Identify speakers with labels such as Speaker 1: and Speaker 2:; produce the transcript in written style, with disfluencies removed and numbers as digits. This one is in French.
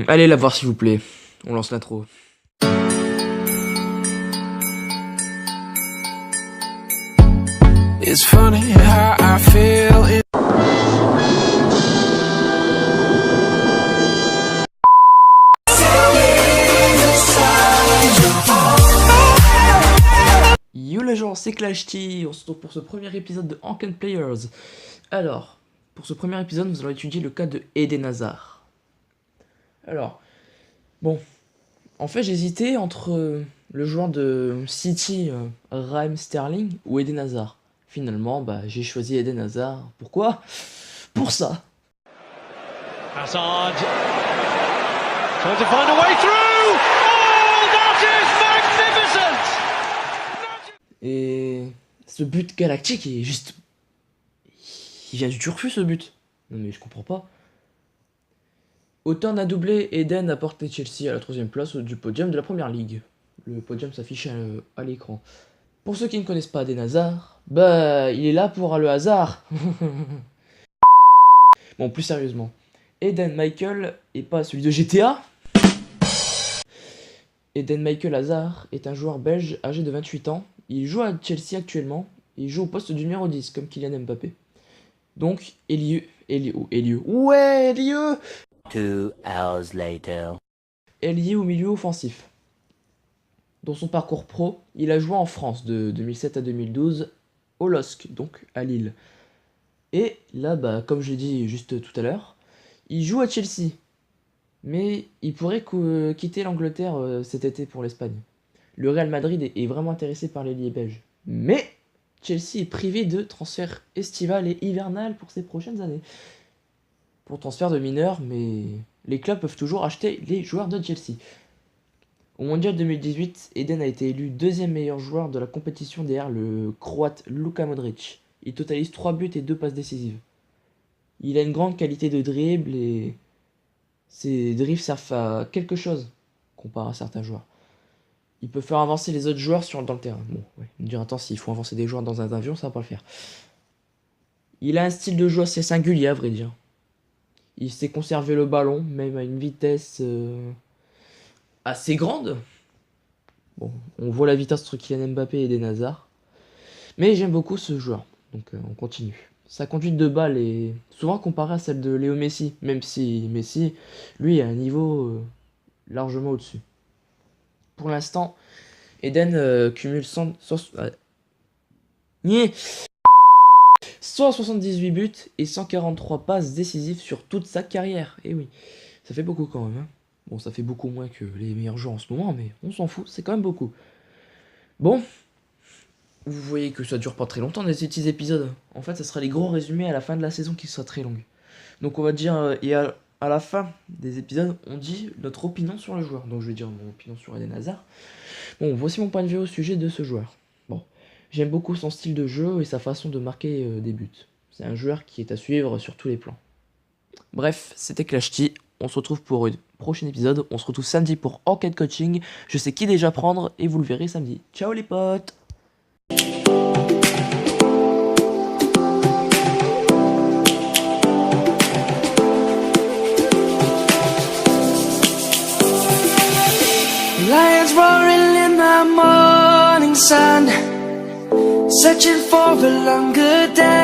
Speaker 1: Allez la voir s'il vous plaît. On lance l'intro.
Speaker 2: It's funny how I feel.
Speaker 1: Yo les gens, c'est Clashty. On se retrouve pour ce premier épisode de Ankh Players. Alors, pour ce premier épisode, nous allons étudier le cas de Eden Hazard. Alors, bon, en fait j'hésitais entre le joueur de City, Raheem Sterling, ou Eden Hazard. Finalement, j'ai choisi Eden Hazard. Pourquoi? Pour ça.
Speaker 3: Hazard trying to find a way through. Oh, that is magnificent.
Speaker 1: Et ce but galactique est juste... Il vient du turfu ce but. Non mais je comprends pas. Autant d'un doublé, Eden a porté Chelsea à la 3ème place du podium de la première ligue. Le podium s'affiche à l'écran. Pour ceux qui ne connaissent pas Eden Hazard, il est là pour le hasard. Bon, plus sérieusement. Eden Michael est pas celui de GTA. Eden Michael Hazard est un joueur belge âgé de 28 ans. Il joue à Chelsea actuellement. Il joue au poste du numéro 10, comme Kylian Mbappé. Donc, Ailieu.
Speaker 4: 2 hours later.
Speaker 1: Ailier au milieu offensif. Dans son parcours pro, il a joué en France de 2007 à 2012 au LOSC, donc à Lille. Et là, comme je l'ai dit juste tout à l'heure, il joue à Chelsea. Mais il pourrait quitter l'Angleterre cet été pour l'Espagne. Le Real Madrid est vraiment intéressé par l'ailier belge. Mais Chelsea est privé de transferts estival et hivernal pour ces prochaines années. Pour transfert de mineurs, mais les clubs peuvent toujours acheter les joueurs de Chelsea. Au Mondial 2018, Eden a été élu 2e meilleur joueur de la compétition derrière le Croate Luka Modric. Il totalise 3 buts et 2 passes décisives. Il a une grande qualité de dribble et ses dribbles servent à quelque chose comparé à certains joueurs. Il peut faire avancer les autres joueurs dans le terrain. Bon, ouais, me dire attends, s'il faut avancer des joueurs dans un avion, ça va pas le faire. Il a un style de jeu assez singulier à vrai dire. Il sait conserver le ballon, même à une vitesse assez grande. Bon, on voit la vitesse entre Kylian Mbappé et Eden Hazard. Mais j'aime beaucoup ce joueur, donc on continue. Sa conduite de balle est souvent comparée à celle de Léo Messi, même si Messi, lui, a un niveau largement au-dessus. Pour l'instant, Eden cumule 178 buts et 143 passes décisives sur toute sa carrière. Et oui, ça fait beaucoup quand même. Hein. Bon, ça fait beaucoup moins que les meilleurs joueurs en ce moment, mais on s'en fout, c'est quand même beaucoup. Bon, vous voyez que ça dure pas très longtemps, ces petits épisodes. En fait, ça sera les gros résumés à la fin de la saison qui sera très longue. Donc on va dire, et à la fin des épisodes, on dit notre opinion sur le joueur. Donc je vais dire mon opinion sur Eden Hazard. Bon, voici mon point de vue au sujet de ce joueur. Bon, j'aime beaucoup son style de jeu et sa façon de marquer des buts. C'est un joueur qui est à suivre sur tous les plans. Bref, c'était Clashty. On se retrouve pour un prochain épisode. On se retrouve samedi pour Enquête Coaching. Je sais qui déjà prendre et vous le verrez samedi. Ciao les potes!
Speaker 2: Lions roaring in the morning sun, searching for a longer day.